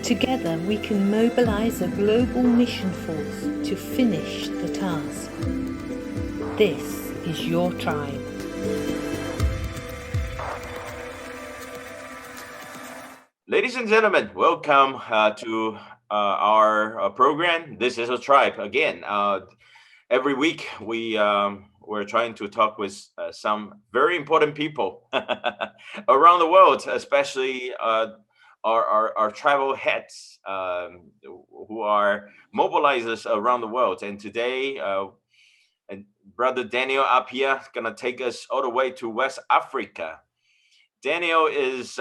Together we can mobilize a global mission force to finish the task. This is your tribe. Ladies and gentlemen, welcome to our program. This is a tribe. Again, every week we're trying to talk with some very important people around the world, especially our tribal heads who are mobilizers around the world. And today, and Brother Daniel Appiah is going to take us all the way to West Africa. Daniel is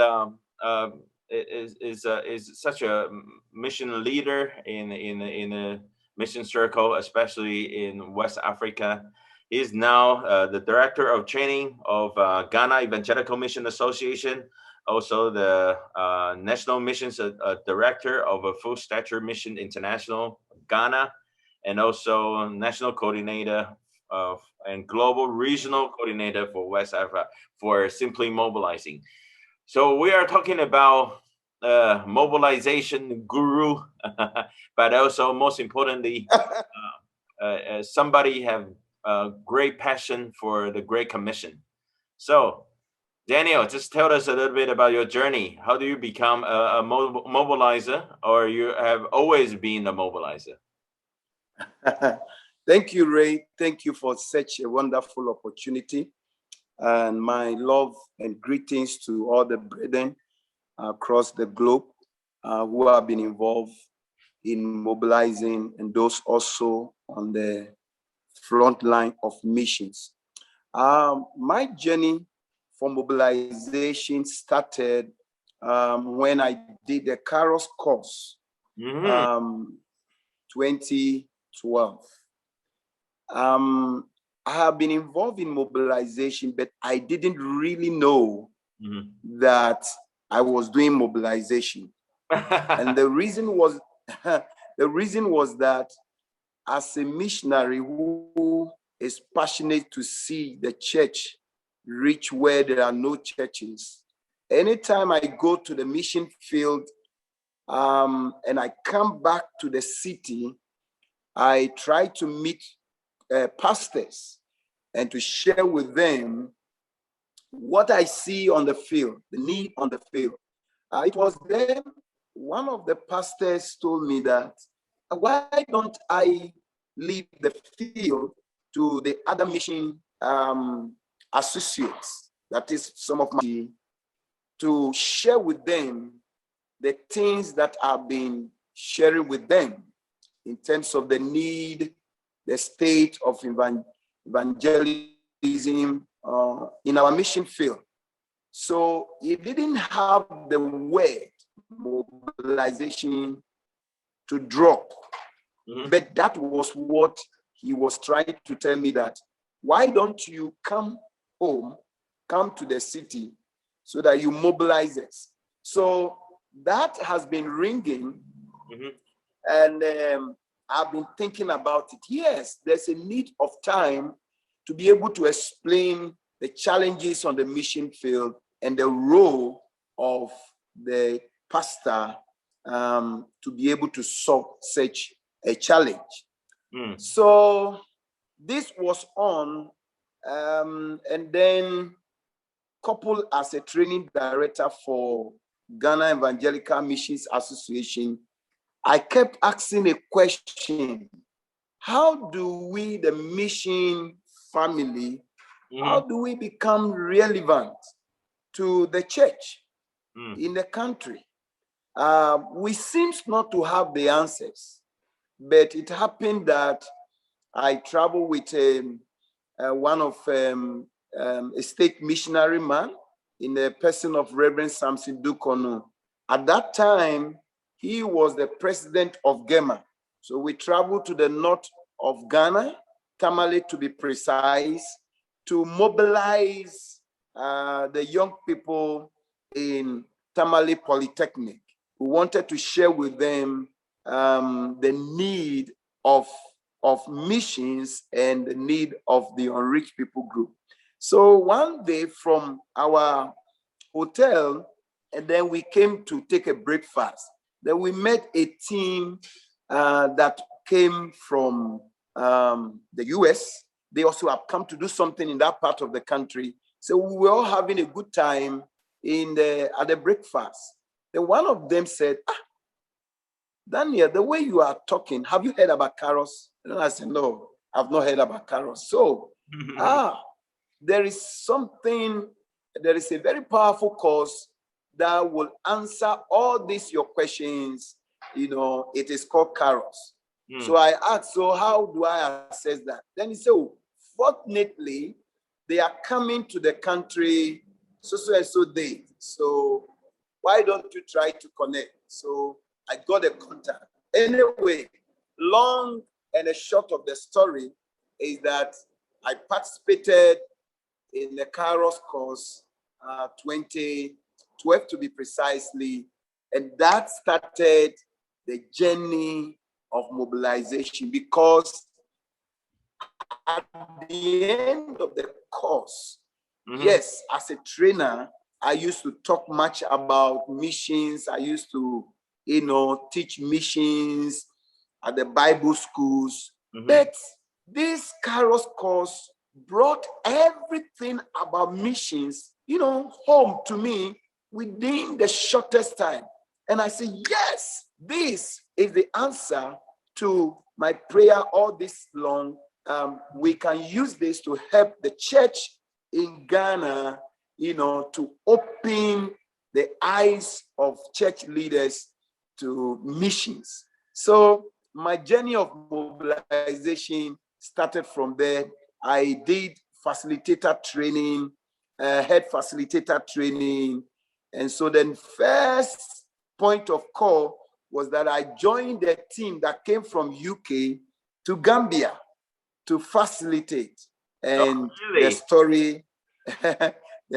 such a mission leader in a mission circle, especially in West Africa. He is now the director of training of Ghana Evangelical Missions Association, also the national missions director of a Fullstature Missions International, Ghana, and also national coordinator and global regional coordinator for West Africa for Simply Mobilizing. So we are talking about mobilization guru, but also most importantly, somebody have a great passion for the Great Commission. So Daniel, just tell us a little bit about your journey. How do you become a mobilizer, or you have always been a mobilizer? Thank you, Ray. Thank you for such a wonderful opportunity. And my love and greetings to all the brethren across the globe who have been involved in mobilizing, and those also on the front line of missions. My journey for mobilization started when I did the Kairos course, 2012. I have been involved in mobilization, but I didn't really know that I was doing mobilization. And the reason was that as a missionary who is passionate to see the church reach where there are no churches, anytime I go to the mission field and I come back to the city, I try to meet pastors and to share with them what I see on the field, the need on the field. It was then one of the pastors told me that, why don't I leave the field to the other mission associates, that is some of my, to share with them the things that I've been sharing with them in terms of the need, the state of evangelism in our mission field. So he didn't have the word mobilization to drop, but that was what he was trying to tell me, that why don't you come home, come to the city so that you mobilize us. So that has been ringing, and I've been thinking about it. Yes, there's a need of time to be able to explain the challenges on the mission field and the role of the pastor to be able to solve such a challenge. So this was on, and then coupled as a training director for Ghana Evangelical Missions Association, I kept asking a question: how do we, the mission family, how do we become relevant to the church in the country? We seem not to have the answers, but it happened that I traveled with one of a state missionary man in the person of Reverend Samson Dukono. At that time, he was the president of GEMA. So we traveled to the north of Ghana, Tamale to be precise, to mobilize the young people in Tamale Polytechnic. We wanted to share with them the need of missions and the need of the unreached people group. So one day from our hotel, and then we came to take a breakfast. Then we met a team that came from the US. They also have come to do something in that part of the country. So we were all having a good time at the breakfast. Then one of them said, Daniel, the way you are talking, have you heard about Kairos? And I said, no, I've not heard about Kairos. So, there is a very powerful course that will answer all these your questions. It is called Kairos. So I asked, so how do I assess that? Then he said, fortunately, they are coming to the country so and so date. So why don't you try to connect? So I got a contact. Anyway, long and a short of the story is that I participated in the Kairos course 2012 to be precisely, and that started the journey of mobilization, because at the end of the course, yes, as a trainer, I used to talk much about missions. I used to, teach missions at the Bible schools. But this Kairos course brought everything about missions, home to me within the shortest time. And I said, yes, this is the answer to my prayer all this long. We can use this to help the church in Ghana, to open the eyes of church leaders to missions. So my journey of mobilization started from there. I did facilitator training, head facilitator training. And so then first point of call was that I joined a team that came from UK to Gambia to facilitate. And the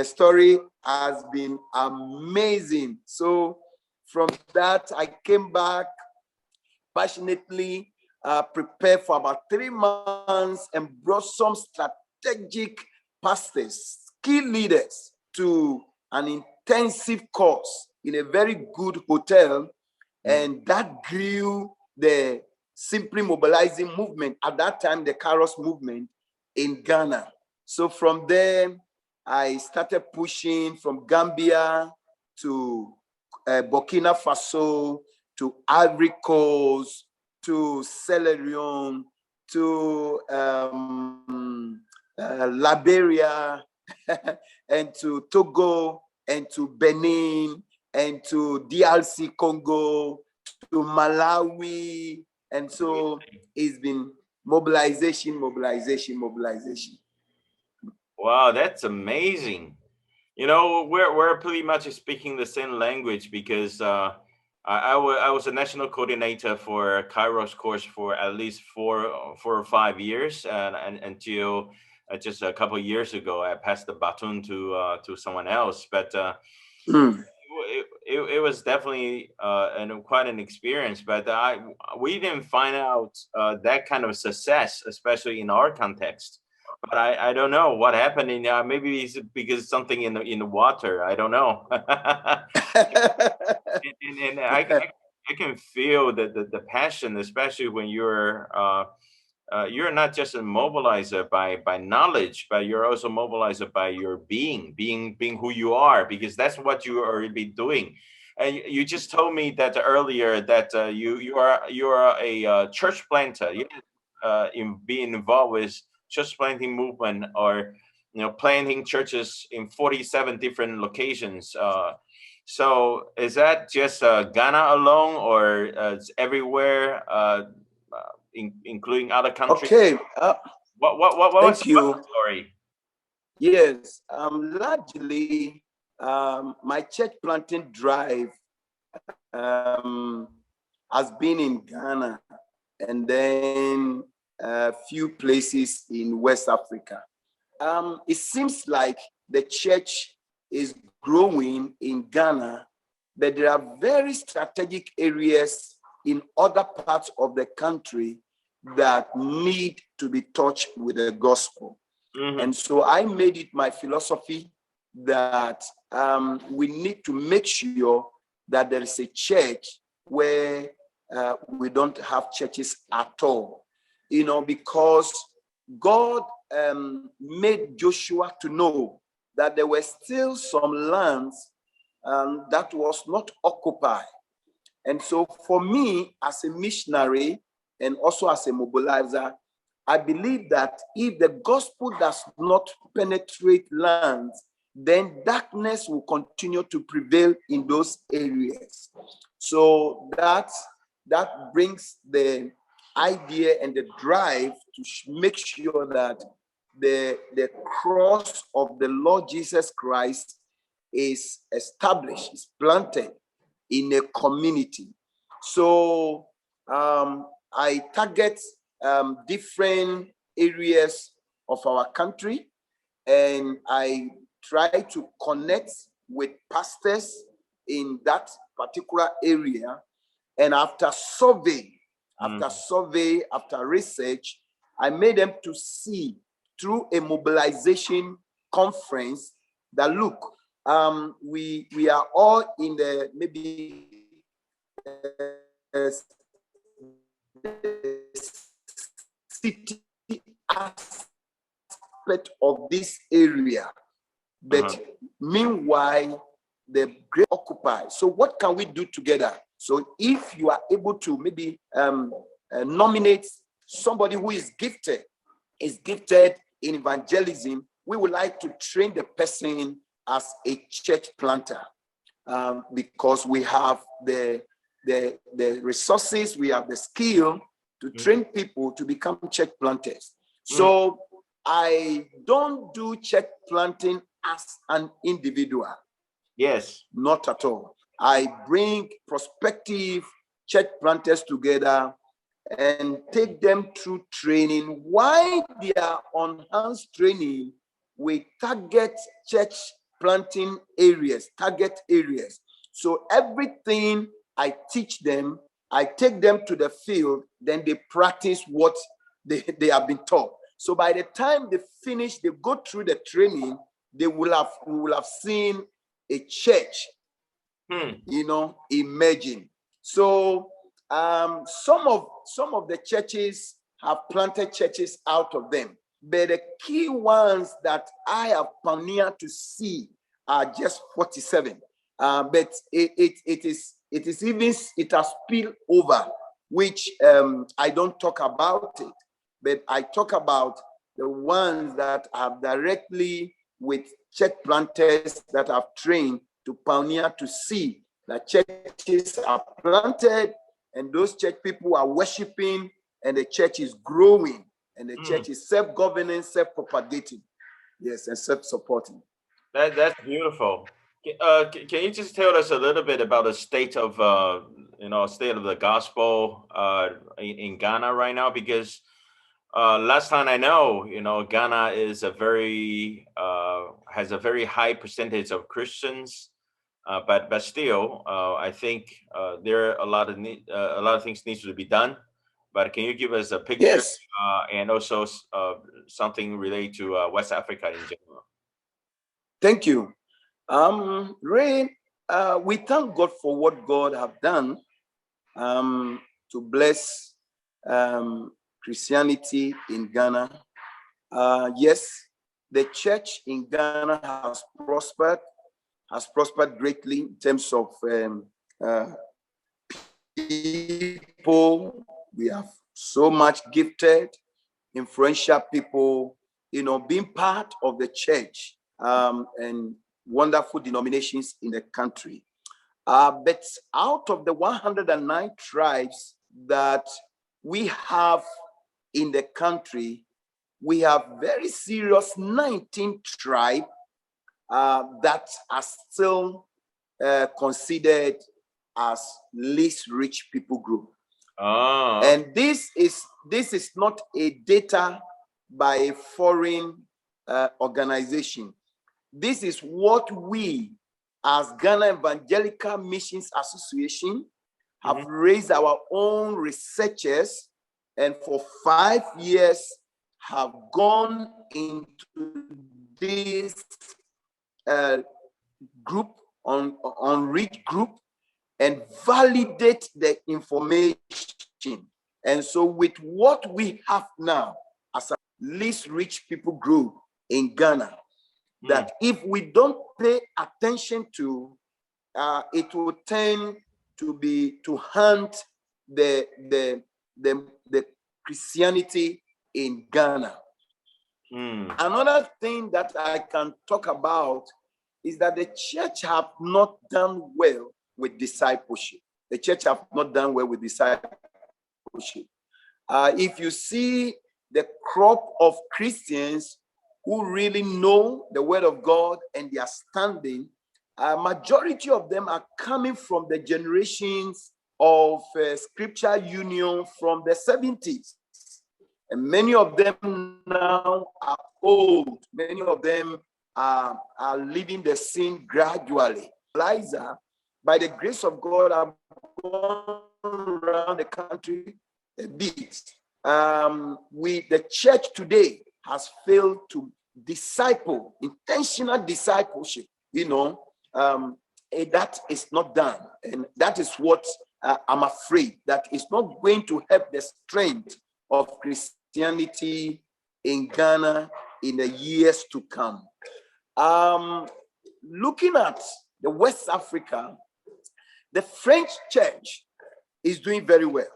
story has been amazing. So from that, I came back passionately, prepared for about 3 months, and brought some strategic pastors, key leaders, to an intensive course in a very good hotel. And that grew the Simply Mobilizing movement, at that time, the Kairos movement in Ghana. So from there, I started pushing from Gambia to Burkina Faso, to Ivory Coast, to Sierra Leone, to Liberia, and to Togo, and to Benin, and to DRC Congo, to Malawi. And so it's been mobilization. Wow, that's amazing. We're pretty much speaking the same language, because I was a national coordinator for a Kairos course for at least 4 or 5 years, and until just a couple of years ago, I passed the baton to someone else. But it was definitely quite an experience. But we didn't find out that kind of success, especially in our context. But I don't know what happened. Maybe it's because something in the water. I don't know. and I can feel the passion, especially when you're not just a mobilizer by knowledge, but you're also mobilizer by your being who you are, because that's what you are already doing. And you just told me that earlier that you are a church planter. In being involved with church planting movement, or planting churches in 47 different locations. So is that just Ghana alone, or it's everywhere, including other countries? Okay. What was the story? Yes. Largely, my church planting drive has been in Ghana, and then a few places in West Africa. It seems like the church is growing in Ghana, but there are very strategic areas in other parts of the country that need to be touched with the gospel. And so I made it my philosophy that we need to make sure that there is a church where we don't have churches at all, because God made Joshua to know that there were still some lands that was not occupied. And so for me, as a missionary and also as a mobilizer, I believe that if the gospel does not penetrate lands, then darkness will continue to prevail in those areas. So that brings the idea and the drive to make sure that the cross of the Lord Jesus Christ is established, is planted in a community. So I target different areas of our country, and I try to connect with pastors in that particular area. And after research, I made them to see through a mobilization conference that, look, we are all in the maybe city aspect of this area, but meanwhile the great occupy. So what can we do together? So if you are able to maybe nominate somebody who is gifted in evangelism, we would like to train the person as a church planter, because we have the resources, we have the skill to train people to become church planters. So I don't do church planting as an individual. Yes. Not at all. I bring prospective church planters together and take them through training. While they are on hands training, we target church planting areas, target areas. So everything I teach them, I take them to the field, then they practice what they have been taught. So by the time they finish, they go through the training, we will have seen a church, emerging. So some of the churches have planted churches out of them, but the key ones that I have pioneered to see are just 47. But it has spilled over, which I don't talk about it, but I talk about the ones that are directly with church planters that have trained to pioneer to see that churches are planted and those church people are worshiping and the church is growing and the church is self-governing, self-propagating, yes, and self-supporting. That's beautiful. Can you just tell us a little bit about the state of the gospel in Ghana right now? Because last time I know, Ghana is has a very high percentage of Christians, but still, I think there are a lot of things needs to be done. But can you give us a picture? Yes. And also something related to West Africa in general? Thank you. Ray, we thank God for what God have done to bless Christianity in Ghana. Yes, the church in Ghana has prospered greatly in terms of people. We have so much gifted, influential people, being part of the church, and wonderful denominations in the country. But out of the 109 tribes that we have in the country, we have very serious 19 tribes that are still considered as least rich people group. Oh. And this is not a data by a foreign organization. This is what we, as Ghana Evangelical Missions Association, have raised our own researchers, and for 5 years have gone into this group, unreached group, and validate the information. And so with what we have now as a least rich people group in Ghana, that if we don't pay attention to, it will tend to hunt the Christianity in Ghana. Another thing that I can talk about is that the church have not done well with discipleship. The church have not done well with discipleship. If you see the crop of Christians who really know the word of God and they are standing, a majority of them are coming from the generations of scripture union from the 70s. And many of them now are old. Many of them are leaving the scene gradually. Eliza, by the grace of God, I've gone around the country a bit. The church today has failed to disciple, intentional discipleship, that is not done. And that is what I'm afraid that is not going to help the strength of Christianity in Ghana in the years to come. Looking at the West Africa, the French church is doing very well.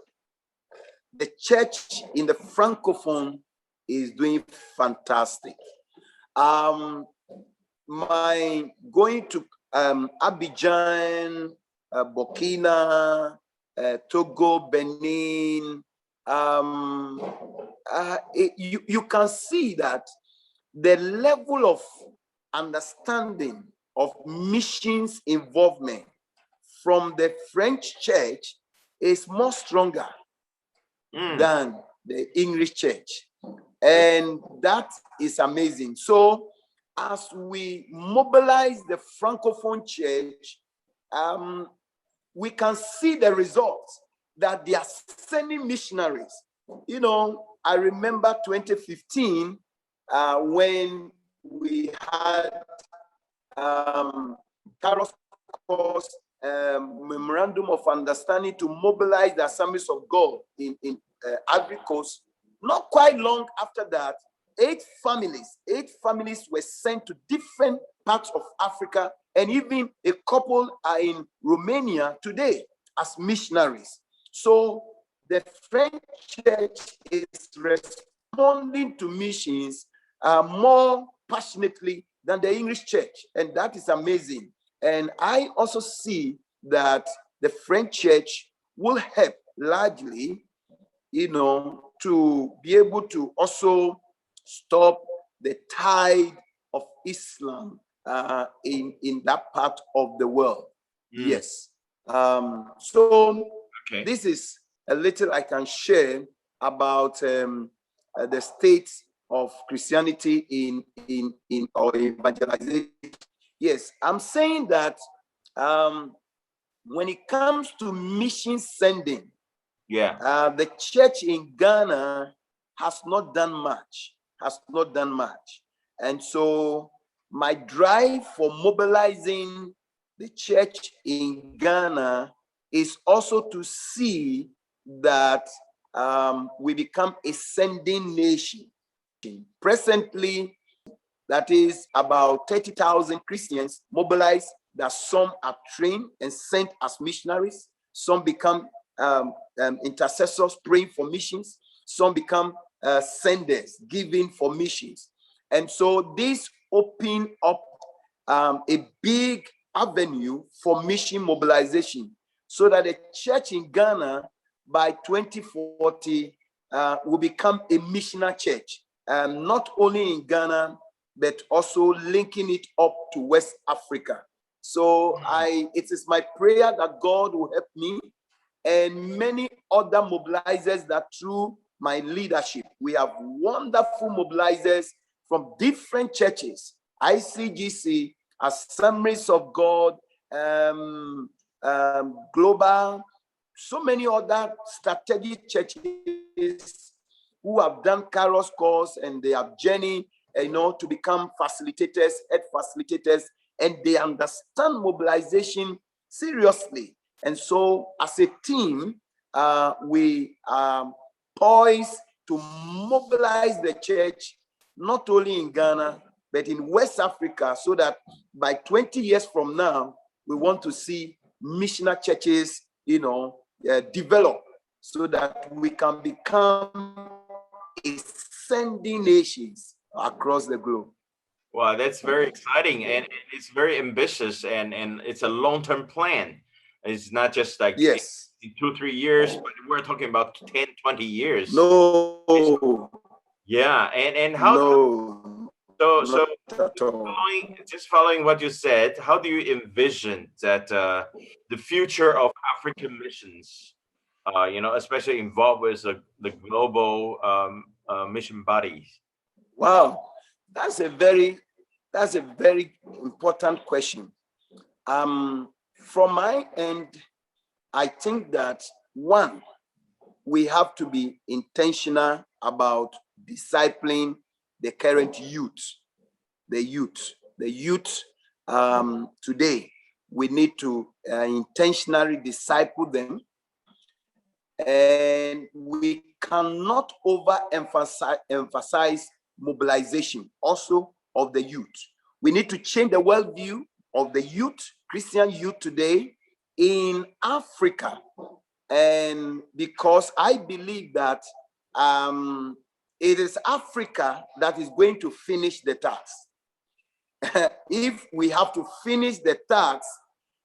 The church in the Francophone is doing fantastic. My going to Abidjan, Burkina, Togo, Benin, you can see that the level of understanding of missions involvement from the French church is more stronger than the English church. And that is amazing. So as we mobilize the Francophone church, we can see the results that they are sending missionaries. I remember 2015 when we had Kairos course, memorandum of understanding to mobilize the Assemblies of God in Ivory Coast. Not quite long after that, 8 families were sent to different parts of Africa, and even a couple are in Romania today as missionaries. So the French church is responding to missions more passionately than the English church, and that is amazing. And I also see that the French church will help largely, to be able to also stop the tide of Islam in that part of the world. Yes. This is a little I can share about the state of Christianity in our evangelization. Yes, I'm saying that when it comes to mission sending, the church in Ghana has not done much. And so my drive for mobilizing the church in Ghana is also to see that we become a sending nation. Presently, that is about 30,000 Christians mobilized, that some are trained and sent as missionaries. Some become intercessors praying for missions. Some become senders giving for missions. And so this opened up a big avenue for mission mobilization, so that the church in Ghana by 2040 will become a missionary church, not only in Ghana, but also linking it up to West Africa. So it is my prayer that God will help me and many other mobilizers, that through my leadership, we have wonderful mobilizers from different churches, ICGC, Assemblies of God, Global, so many other strategic churches who have done Kairos course, and they have journeyed, to become facilitators, head facilitators, and they understand mobilization seriously. And so as a team, we are poised to mobilize the church, not only in Ghana, but in West Africa, so that by 20 years from now, we want to see missionary churches, develop, so that we can become a sending nations across the globe. Wow, that's very exciting, and it's very ambitious, and it's a long-term plan. It's not just like Yes. 2-3 years, but we're talking about 10-20 years. No. Yeah, and how so just following what you said, how do you envision that the future of African missions, especially involved with the global mission bodies? Wow, that's a very important question. From my end, I think that one, we have to be intentional about discipling the current youth, the youth today. We need to intentionally disciple them, and we cannot emphasize mobilization also of the youth. We need to change the worldview of the youth, Christian youth today in Africa. And because I believe that it is Africa that is going to finish the task. If we have to finish the task,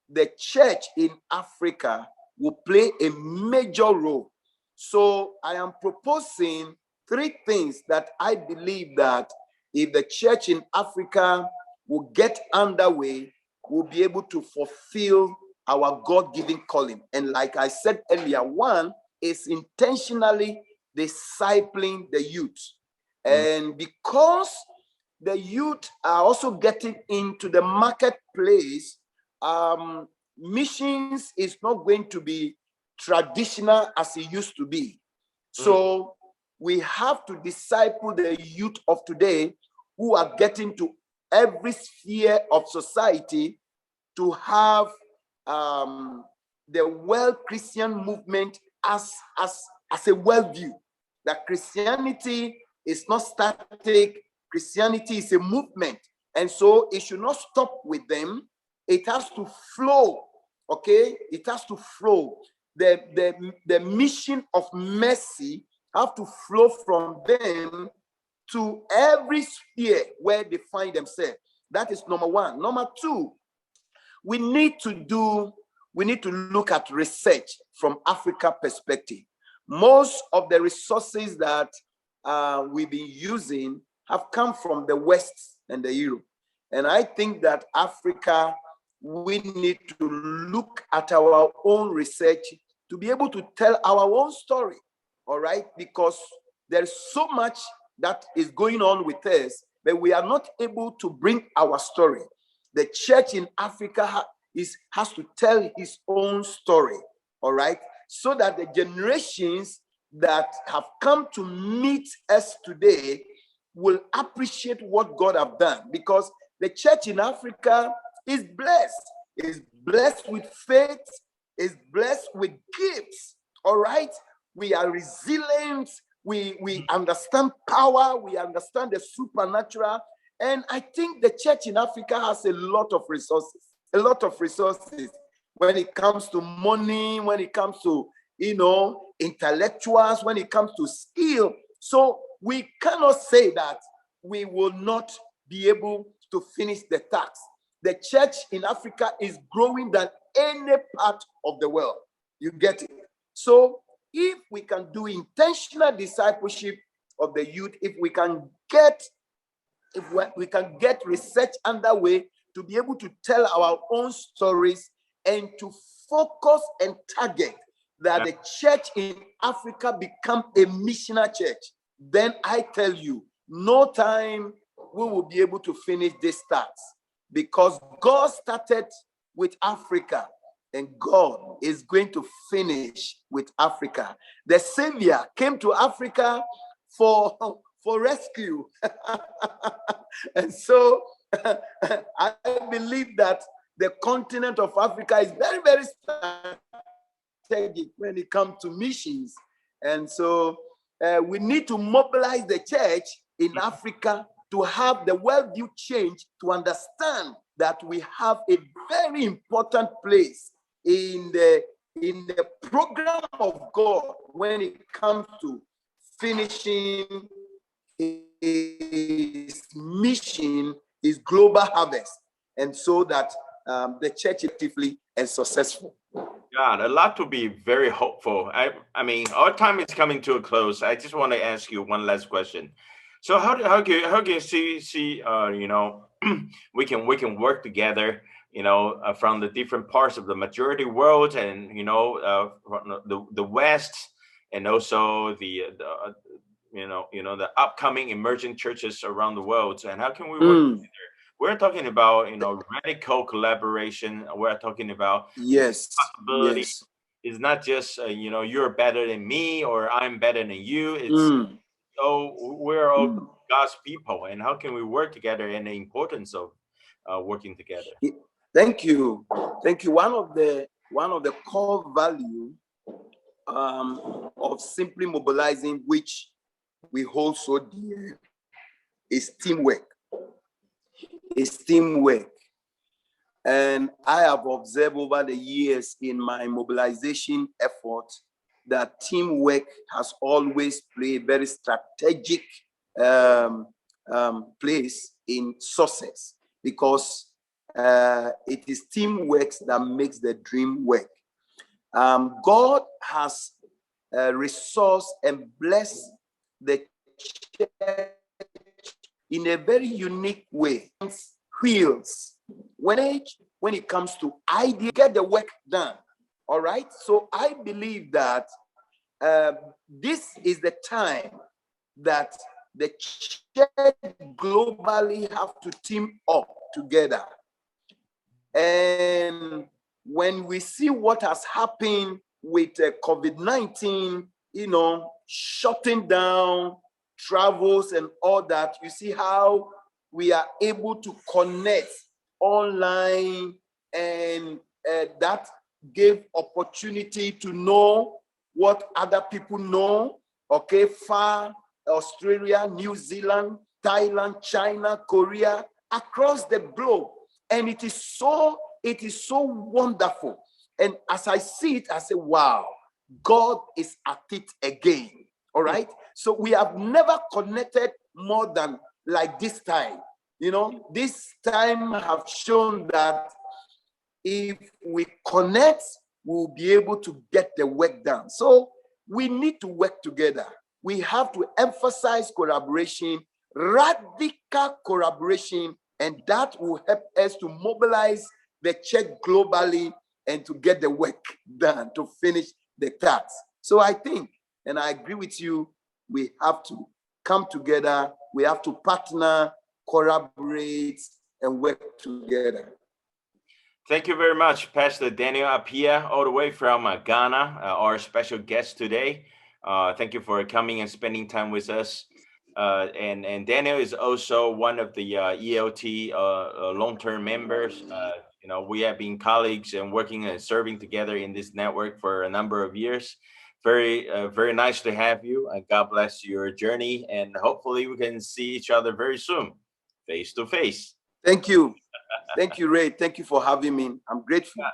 the church in Africa will play a major role. So I am proposing 3 things that I believe that if the church in Africa will get underway, we'll be able to fulfill our God-given calling. And like I said earlier, one is intentionally discipling the youth. And because the youth are also getting into the marketplace, missions is not going to be traditional as it used to be. So we have to disciple the youth of today who are getting to every sphere of society to have the world Christian movement as a worldview. That Christianity is not static, Christianity is a movement. And so it should not stop with them. It has to flow, okay? It has to flow. The mission of mercy have to flow from them to every sphere where they find themselves. That is number one. Number two, we need to look at research from Africa perspective. Most of the resources that we've been using have come from the West and the Europe. And I think that Africa, we need to look at our own research to be able to tell our own story, all right? Because there's so much that is going on with us, but we are not able to bring our story. The church in Africa has to tell his own story, all right? So that the generations that have come to meet us today will appreciate what God have done. Because the church in Africa is blessed with faith, is blessed with gifts, all right? We are resilient, we understand power, we understand the supernatural, and I think the church in Africa has a lot of resources when it comes to money, when it comes to, intellectuals, when it comes to skill. So we cannot say that we will not be able to finish the task. The church in Africa is growing than any part of the world. You get it? So if we can do intentional discipleship of the youth, if we can get research underway to be able to tell our own stories and to focus and target that the church in Africa become a missionary church, then I tell you, no time we will be able to finish this task, because God started with Africa and God is going to finish with Africa. The Savior came to Africa for rescue. And so I believe that the continent of Africa is very, very strategic when it comes to missions. And so we need to mobilize the church in Africa to have the worldview change, to understand that we have a very important place in the program of God when it comes to finishing his mission, his global harvest, and so that the church is actively and successful. God, a lot to be very hopeful. I mean, our time is coming to a close. I just want to ask you one last question. So how can you see you know, we can work together, you know, from the different parts of the majority world, and you know, the West, and also the you know the upcoming emerging churches around the world, and how can we work together? We're talking about, you know, radical collaboration. We're talking about possibility. Yes. It's not just you know, you're better than me or I'm better than you. It's so we're all God's people, and how can we work together, and the importance of working together. Thank you. One of the core value of Simply Mobilizing, which we hold so dear, is teamwork. And I have observed over the years in my mobilization effort that teamwork has always played a very strategic place in success, because it is teamwork that makes the dream work. God has resourced and blessed the church in a very unique way. Wheels. When it comes to idea, get the work done. All right. So I believe that this is the time that the church globally have to team up together. And when we see what has happened with COVID-19, you know, shutting down travels and all that, you see how we are able to connect online, and that gave opportunity to know what other people know, okay, far, Australia, New Zealand, Thailand, China, Korea, across the globe. And it is so wonderful. And as I see it, I say, wow, God is at it again. All right. So we have never connected more than like this time. You know, this time have shown that if we connect, we'll be able to get the work done. So we need to work together. We have to emphasize collaboration, radical collaboration, and that will help us to mobilize the church globally and to get the work done, to finish the task. So I think, and I agree with you, we have to come together, we have to partner, collaborate, and work together. Thank you very much, Pastor Daniel Appiah, all the way from Ghana, our special guest today. Thank you for coming and spending time with us. And Daniel is also one of the ELT long-term members. You know, we have been colleagues and working and serving together in this network for a number of years. Very nice to have you, and God bless your journey. And hopefully we can see each other very soon, face to face. Thank you. Thank you, Ray. Thank you for having me. I'm grateful. Yeah.